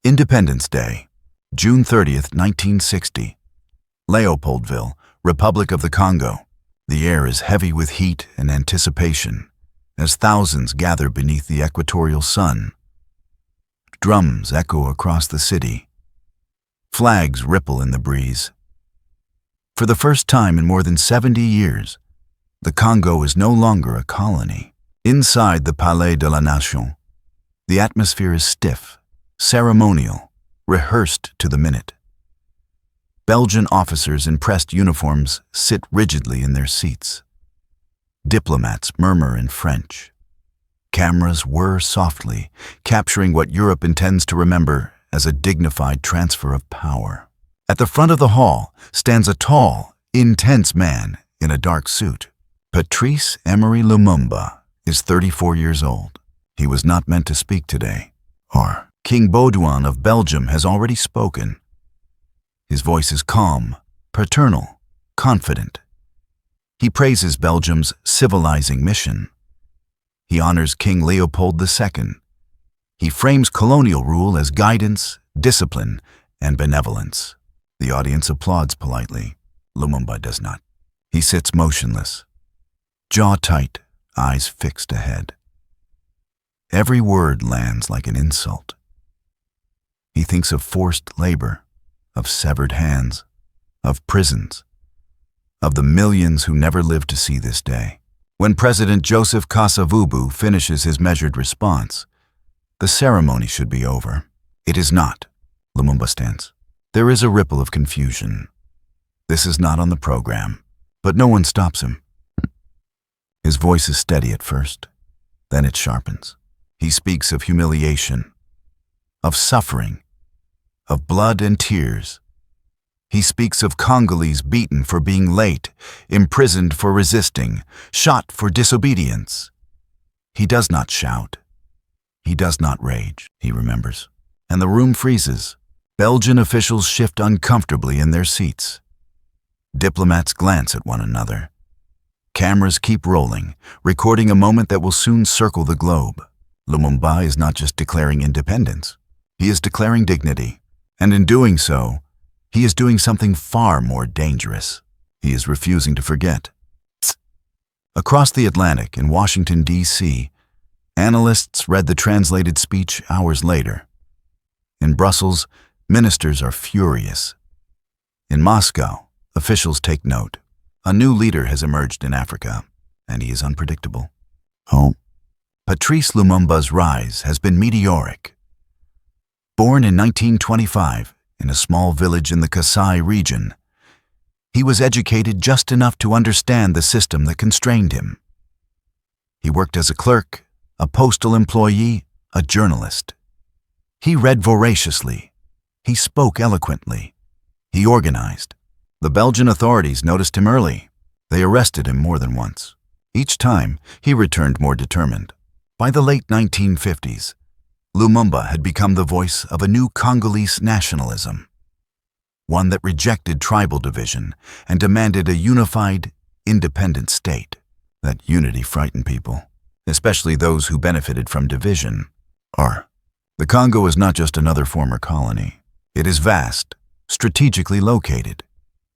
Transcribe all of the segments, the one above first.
Independence Day, June 30th, 1960. Leopoldville, Republic of the Congo. The air is heavy with heat and anticipation as thousands gather beneath the equatorial sun. Drums echo across the city. Flags ripple in the breeze. For the first time in more than 70 years, the Congo is no longer a colony. Inside the Palais de la Nation, the atmosphere is stiff, ceremonial, rehearsed to the minute. Belgian officers in pressed uniforms sit rigidly in their seats. Diplomats murmur in French. Cameras whir softly, capturing what Europe intends to remember as a dignified transfer of power. At the front of the hall stands a tall, intense man in a dark suit. Patrice Lumumba is 34 years old. He was not meant to speak today. King Baudouin of Belgium has already spoken. His voice is calm, paternal, confident. He praises Belgium's civilizing mission. He honors King Leopold II. He frames colonial rule as guidance, discipline, and benevolence. The audience applauds politely. Lumumba does not. He sits motionless, jaw tight, eyes fixed ahead. Every word lands like an insult. He thinks of forced labor, of severed hands, of prisons, of the millions who never lived to see this day. When President Joseph Kasavubu finishes his measured response, the ceremony should be over. It is not. Lumumba stands. There is a ripple of confusion. This is not on the program, but no one stops him. His voice is steady at first, then it sharpens. He speaks of humiliation, of suffering, of blood and tears. He speaks of Congolese beaten for being late, imprisoned for resisting, shot for disobedience. He does not shout. He does not rage, he remembers. And the room freezes. Belgian officials shift uncomfortably in their seats. Diplomats glance at one another. Cameras keep rolling, recording a moment that will soon circle the globe. Lumumba is not just declaring independence. He is declaring dignity. And in doing so, he is doing something far more dangerous. He is refusing to forget. Across the Atlantic in Washington, D.C., analysts read the translated speech hours later. In Brussels, ministers are furious. In Moscow, officials take note. A new leader has emerged in Africa, and he is unpredictable. Patrice Lumumba's rise has been meteoric. Born in 1925 in a small village in the Kasai region, he was educated just enough to understand the system that constrained him. He worked as a clerk, a postal employee, a journalist. He read voraciously. He spoke eloquently. He organized. The Belgian authorities noticed him early. They arrested him more than once. Each time, he returned more determined. By the late 1950s, Lumumba had become the voice of a new Congolese nationalism, one that rejected tribal division and demanded a unified, independent state. That unity frightened people, especially those who benefited from division. The Congo is not just another former colony. It is vast, strategically located,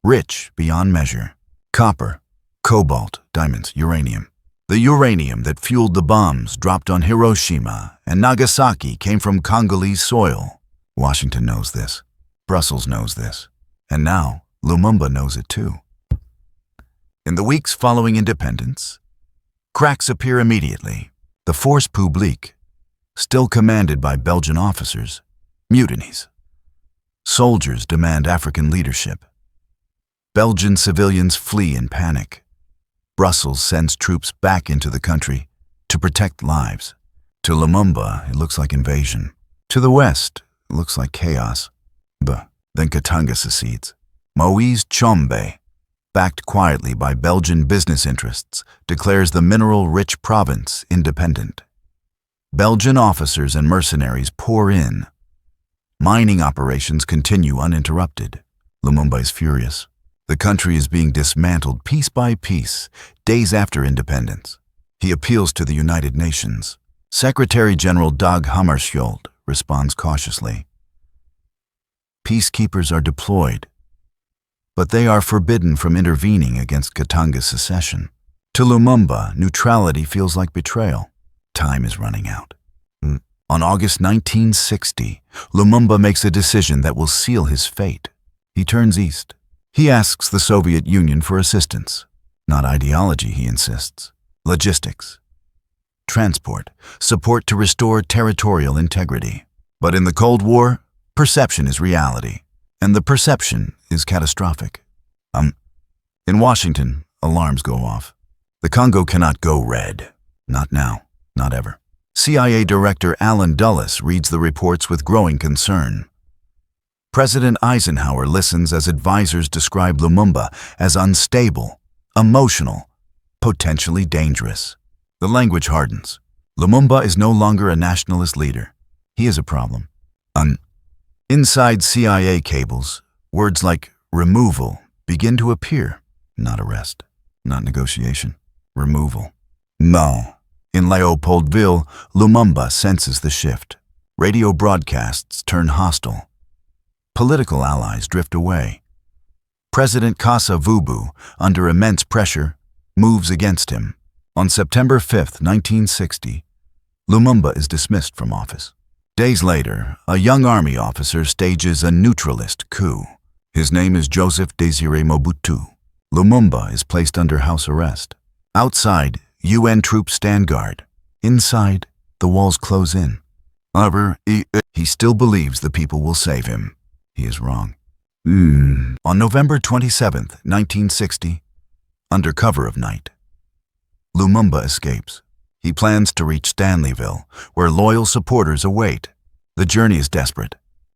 rich beyond measure. Copper, cobalt, diamonds, uranium. The uranium that fueled the bombs dropped on Hiroshima and Nagasaki came from Congolese soil. Washington knows this. Brussels knows this. And now, Lumumba knows it too. In the weeks following independence, cracks appear immediately. The force publique, still commanded by Belgian officers, mutinies. Soldiers demand African leadership. Belgian civilians flee in panic. Brussels sends troops back into the country to protect lives. To Lumumba, it looks like invasion. To the west, it looks like chaos. Then Katanga secedes. Moise Tshombe, backed quietly by Belgian business interests, declares the mineral-rich province independent. Belgian officers and mercenaries pour in. Mining operations continue uninterrupted. Lumumba is furious. The country is being dismantled piece by piece, days after independence. He appeals to the United Nations. Secretary General Dag Hammarskjöld responds cautiously. Peacekeepers are deployed, but they are forbidden from intervening against Katanga's secession. To Lumumba, neutrality feels like betrayal. Time is running out. On August 1960, Lumumba makes a decision that will seal his fate. He turns east. He asks the Soviet Union for assistance. Not ideology, he insists. Logistics. Transport. Support to restore territorial integrity. But in the Cold War, perception is reality. And the perception is catastrophic. In Washington, alarms go off. The Congo cannot go red. Not now. Not ever. CIA Director Alan Dulles reads the reports with growing concern. President Eisenhower listens as advisors describe Lumumba as unstable, emotional, potentially dangerous. The language hardens. Lumumba is no longer a nationalist leader. He is a problem. Inside CIA cables, words like removal begin to appear. Not arrest, not negotiation. Removal. No. In Leopoldville, Lumumba senses the shift. Radio broadcasts turn hostile. Political allies drift away. President Kasa Vubu, under immense pressure, moves against him. On September 5, 1960, Lumumba is dismissed from office. Days later, a young army officer stages a neutralist coup. His name is Joseph Désiré Mobutu. Lumumba is placed under house arrest. Outside, UN troops stand guard. Inside, the walls close in. However, he still believes the people will save him. He is wrong. On November 27, 1960, under cover of night, Lumumba escapes. He plans to reach Stanleyville, where loyal supporters await. The journey is desperate.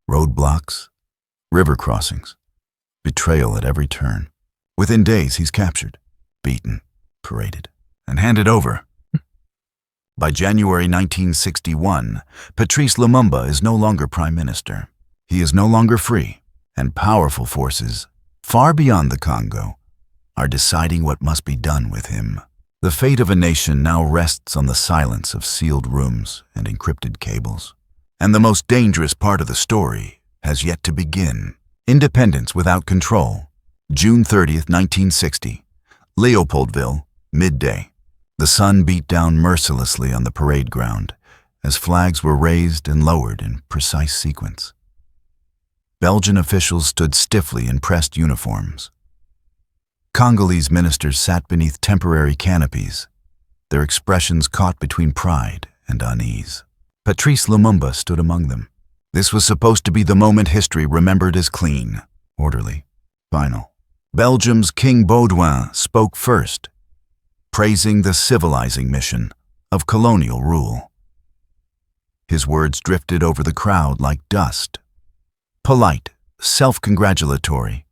Roadblocks, river crossings, betrayal at every turn. Within days, he's captured, beaten, paraded, and handed over. By January 1961, Patrice Lumumba is no longer prime minister. He is no longer free, and powerful forces, far beyond the Congo, are deciding what must be done with him. The fate of a nation now rests on the silence of sealed rooms and encrypted cables. And the most dangerous part of the story has yet to begin. Independence without control. June 30th, 1960. Leopoldville, midday. The sun beat down mercilessly on the parade ground as flags were raised and lowered in precise sequence. Belgian officials stood stiffly in pressed uniforms. Congolese ministers sat beneath temporary canopies, their expressions caught between pride and unease. Patrice Lumumba stood among them. This was supposed to be the moment history remembered as clean, orderly, final. Belgium's King Baudouin spoke first, praising the civilizing mission of colonial rule. His words drifted over the crowd like dust, polite, self-congratulatory,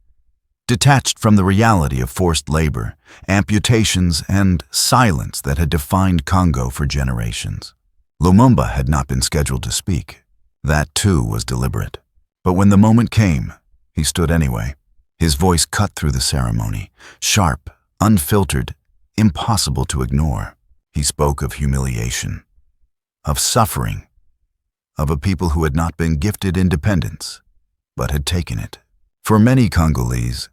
detached from the reality of forced labor, amputations, and silence that had defined Congo for generations. Lumumba had not been scheduled to speak. That, too, was deliberate. But when the moment came, he stood anyway. His voice cut through the ceremony, sharp, unfiltered, impossible to ignore. He spoke of humiliation, of suffering, of a people who had not been gifted independence, but had taken it. For many Congolese,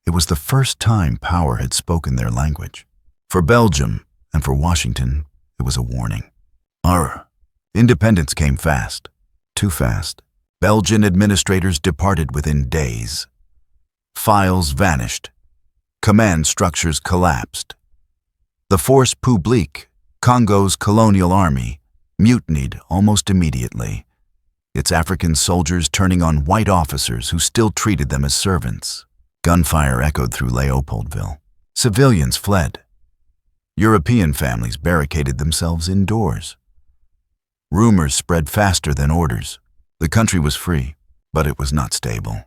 it was the first time power had spoken their language. For Belgium and for Washington, it was a warning. Our independence came fast, too fast. Belgian administrators departed within days. Files vanished. Command structures collapsed. The Force Publique, Congo's colonial army, mutinied almost immediately, its African soldiers turning on white officers who still treated them as servants. Gunfire echoed through Leopoldville. Civilians fled. European families barricaded themselves indoors. Rumors spread faster than orders. The country was free, but it was not stable.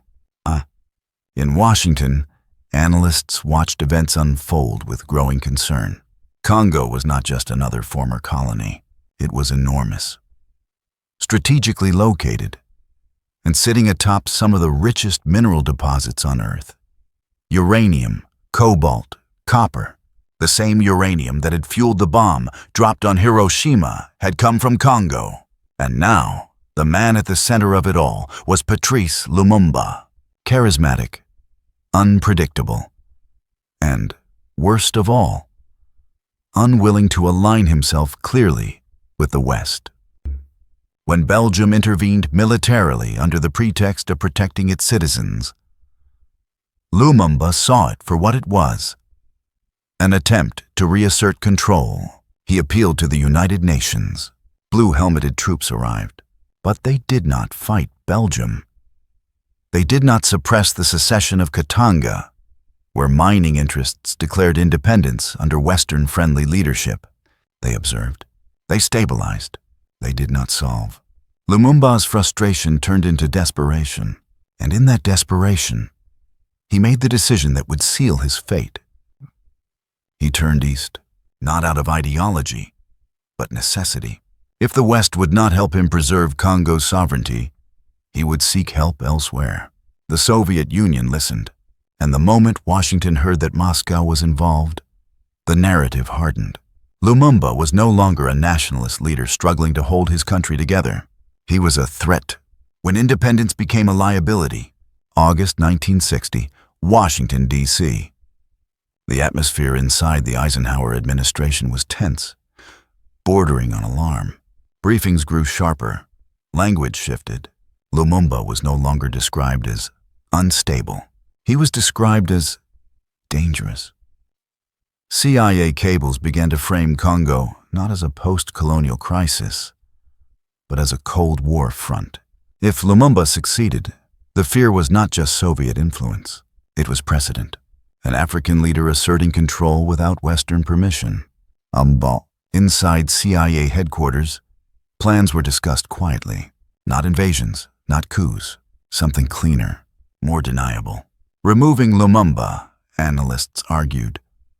In Washington, analysts watched events unfold with growing concern. Congo was not just another former colony. It was enormous, strategically located, and sitting atop some of the richest mineral deposits on Earth. Uranium, cobalt, copper, the same uranium that had fueled the bomb dropped on Hiroshima had come from Congo. And now, The man at the center of it all was Patrice Lumumba, charismatic, unpredictable, and, worst of all, unwilling to align himself clearly with the West. When Belgium intervened militarily under the pretext of protecting its citizens, Lumumba saw it for what it was, an attempt to reassert control. He appealed to the United Nations. Blue-helmeted troops arrived, but they did not fight Belgium. They did not suppress the secession of Katanga, where mining interests declared independence under Western-friendly leadership. They observed. They stabilized. They did not solve. Lumumba's frustration turned into desperation, and in that desperation, he made the decision that would seal his fate. He turned east, not out of ideology, but necessity. If the West would not help him preserve Congo's sovereignty, he would seek help elsewhere. The Soviet Union listened, and the moment Washington heard that Moscow was involved, the narrative hardened. Lumumba was no longer a nationalist leader struggling to hold his country together. He was a threat. When independence became a liability, August 1960, Washington, D.C. The atmosphere inside the Eisenhower administration was tense, bordering on alarm. Briefings grew sharper. Language shifted. Lumumba was no longer described as unstable. He was described as dangerous. CIA cables began to frame Congo not as a post-colonial crisis, but as a Cold War front. If Lumumba succeeded, the fear was not just Soviet influence. It was precedent. An African leader asserting control without Western permission. Inside CIA headquarters, plans were discussed quietly. Not invasions, not coups. Something cleaner, more deniable. Removing Lumumba, analysts argued,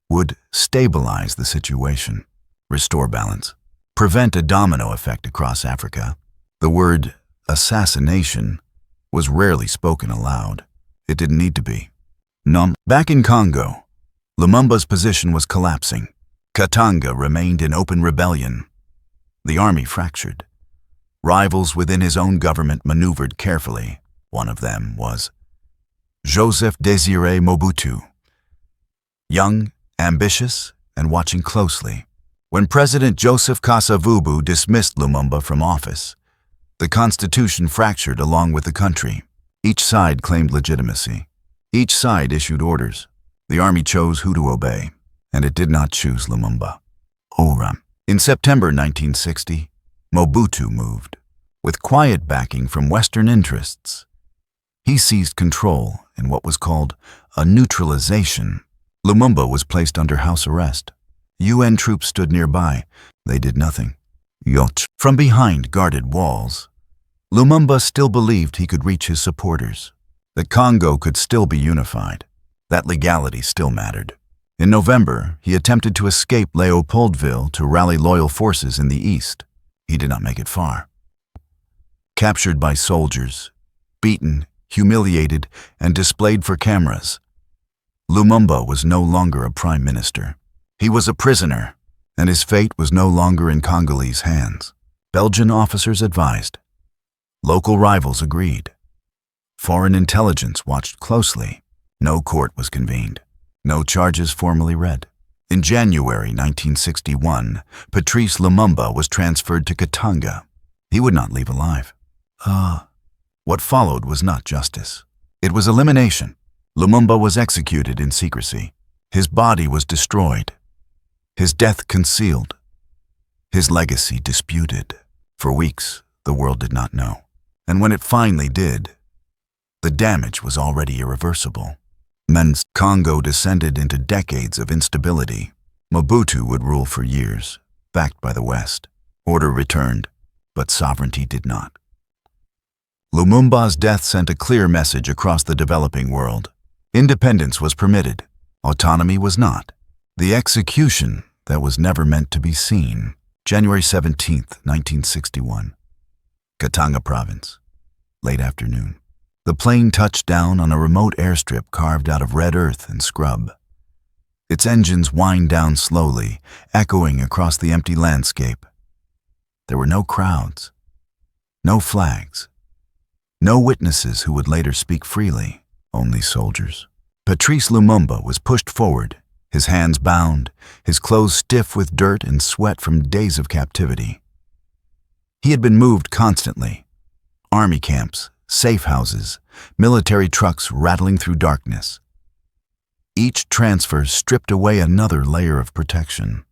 would stabilize the situation, restore balance, prevent a domino effect across Africa. The word assassination was rarely spoken aloud. It didn't need to be. Back in Congo, Lumumba's position was collapsing. Katanga remained in open rebellion. The army fractured. Rivals within his own government maneuvered carefully. One of them was Joseph Désiré Mobutu, young, ambitious, and watching closely. When President Joseph Kasavubu dismissed Lumumba from office, the constitution fractured along with the country. Each side claimed legitimacy. Each side issued orders. The army chose who to obey, and it did not choose Lumumba. In September 1960, Mobutu moved. With quiet backing from Western interests, he seized control in what was called a neutralization. Lumumba was placed under house arrest. UN troops stood nearby. They did nothing. From behind guarded walls, Lumumba still believed he could reach his supporters, that Congo could still be unified, that legality still mattered. In November, he attempted to escape Leopoldville to rally loyal forces in the east. He did not make it far. Captured by soldiers, beaten, humiliated, and displayed for cameras, Lumumba was no longer a prime minister. He was a prisoner, and his fate was no longer in Congolese hands. Belgian officers advised. Local rivals agreed. Foreign intelligence watched closely. No court was convened. No charges formally read. In January 1961, Patrice Lumumba was transferred to Katanga. He would not leave alive. What followed was not justice. It was elimination. Lumumba was executed in secrecy. His body was destroyed. His death concealed. His legacy disputed. For weeks, the world did not know. And when it finally did, the damage was already irreversible. Congo descended into decades of instability. Mobutu would rule for years, backed by the West. Order returned, but sovereignty did not. Lumumba's death sent a clear message across the developing world. Independence was permitted. Autonomy was not. The execution that was never meant to be seen. January 17, 1961. Katanga Province. Late afternoon. The plane touched down on a remote airstrip carved out of red earth and scrub. Its engines whined down slowly, echoing across the empty landscape. There were no crowds, No flags. No witnesses who would later speak freely, only soldiers. Patrice Lumumba was pushed forward, his hands bound, his clothes stiff with dirt and sweat from days of captivity. He had been moved constantly. Army camps, safe houses, military trucks rattling through darkness. Each transfer stripped away another layer of protection,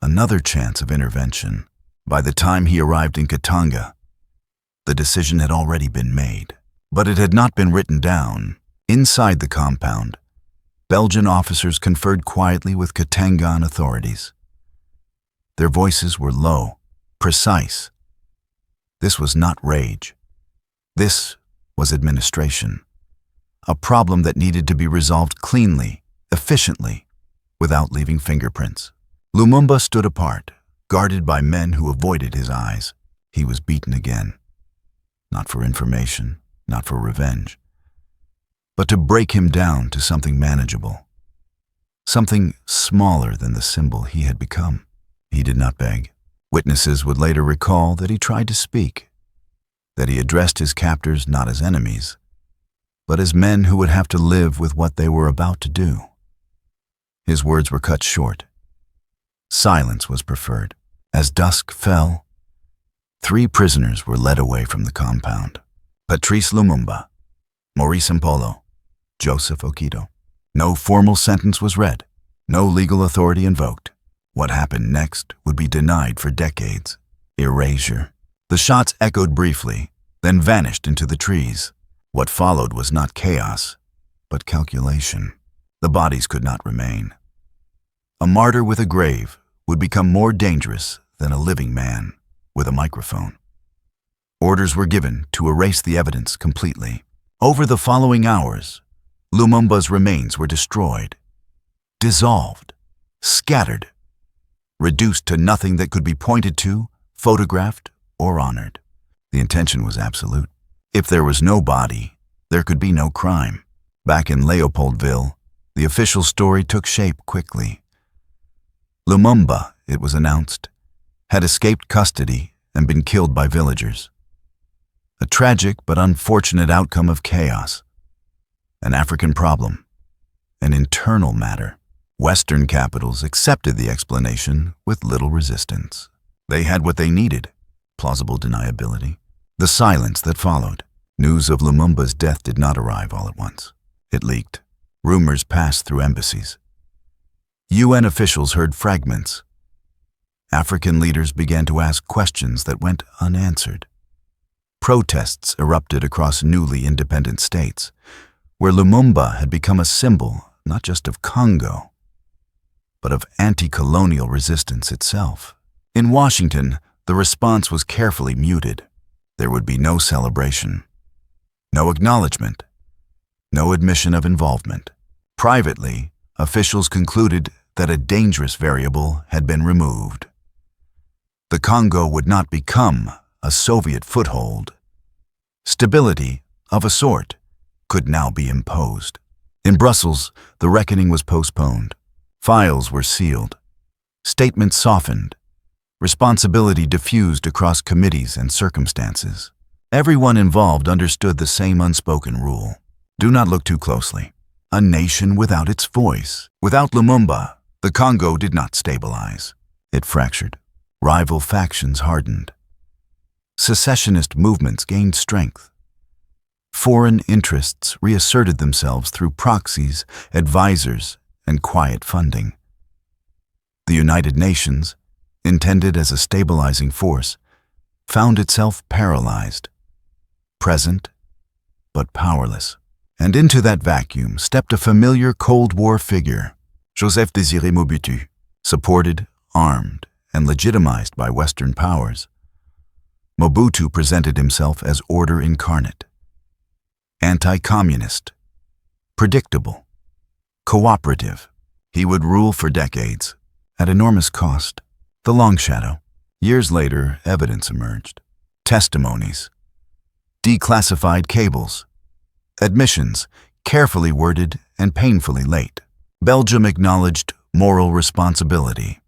another chance of intervention. By the time he arrived in Katanga, the decision had already been made, but it had not been written down. Inside the compound, Belgian officers conferred quietly with Katangan authorities. Their voices were low, precise. This was not rage. This was administration. A problem that needed to be resolved cleanly, efficiently, without leaving fingerprints. Lumumba stood apart, guarded by men who avoided his eyes. He was beaten again. Not for information, not for revenge, but to break him down to something manageable, something smaller than the symbol he had become. He did not beg. Witnesses would later recall that he tried to speak, that he addressed his captors not as enemies, but as men who would have to live with what they were about to do. His words were cut short. Silence was preferred. As dusk fell, 3 prisoners were led away from the compound. Patrice Lumumba, Maurice Mpolo, Joseph Okido. No formal sentence was read, no legal authority invoked. What happened next would be denied for decades. Erasure. The shots echoed briefly, then vanished into the trees. What followed was not chaos, but calculation. The bodies could not remain. A martyr with a grave would become more dangerous than a living man with a microphone. Orders were given to erase the evidence completely. Over the following hours, Lumumba's remains were destroyed, dissolved, scattered, reduced to nothing that could be pointed to, photographed, or honored. The intention was absolute. If there was no body, there could be no crime. Back in Leopoldville, the official story took shape quickly. Lumumba, it was announced, had escaped custody and been killed by villagers. A tragic but unfortunate outcome of chaos. An African problem, an internal matter. Western capitals accepted the explanation with little resistance. They had what they needed, plausible deniability. The silence that followed. News of Lumumba's death did not arrive all at once. It leaked. Rumors passed through embassies. UN officials heard fragments. African leaders began to ask questions that went unanswered. Protests erupted across newly independent states, where Lumumba had become a symbol not just of Congo, but of anti-colonial resistance itself. In Washington, the response was carefully muted. There would be no celebration, no acknowledgement, no admission of involvement. Privately, officials concluded that a dangerous variable had been removed. The Congo would not become a Soviet foothold. Stability, of a sort, could now be imposed. In Brussels, the reckoning was postponed. Files were sealed. Statements softened. Responsibility diffused across committees and circumstances. Everyone involved understood the same unspoken rule. Do not look too closely. A nation without its voice. Without Lumumba, the Congo did not stabilize. It fractured. Rival factions hardened. Secessionist movements gained strength. Foreign interests reasserted themselves through proxies, advisors, and quiet funding. The United Nations, intended as a stabilizing force, found itself paralyzed, present, but powerless. And into that vacuum stepped a familiar Cold War figure, Joseph Désiré Mobutu, supported, armed, and legitimized by Western powers. Mobutu presented himself as order incarnate, anti-communist, predictable, cooperative. He would rule for decades, at enormous cost. The long shadow. Years later, evidence emerged. Testimonies, declassified cables, admissions, carefully worded and painfully late. Belgium acknowledged moral responsibility.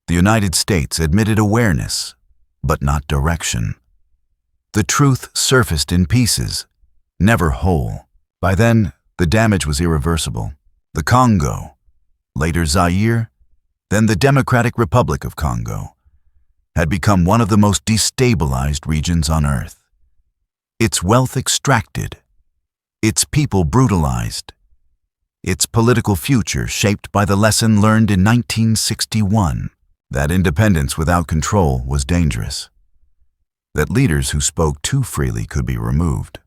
The United States admitted awareness, but not direction. The truth surfaced in pieces, never whole. By then, the damage was irreversible. The Congo, later Zaire, then the Democratic Republic of Congo, had become one of the most destabilized regions on Earth. Its wealth extracted, its people brutalized, its political future shaped by the lesson learned in 1961, that independence without control was dangerous, that leaders who spoke too freely could be removed.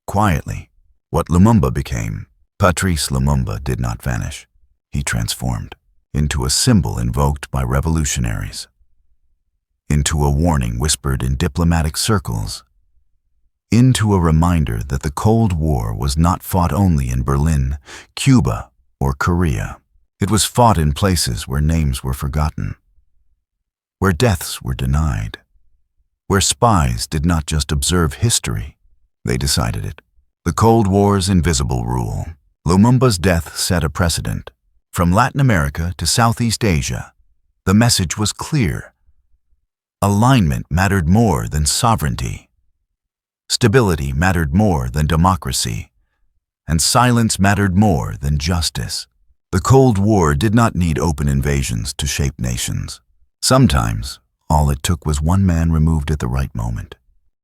Quietly, what Lumumba became, Patrice Lumumba, did not vanish. He transformed into a symbol invoked by revolutionaries, into a warning whispered in diplomatic circles, into a reminder that the Cold War was not fought only in Berlin, Cuba, or Korea. It was fought in places where names were forgotten, where deaths were denied, where spies did not just observe history, they decided it. The Cold War's invisible rule. Lumumba's death set a precedent. From Latin America to Southeast Asia, the message was clear. Alignment mattered more than sovereignty. Stability mattered more than democracy. And silence mattered more than justice. The Cold War did not need open invasions to shape nations. Sometimes, all it took was one man removed at the right moment.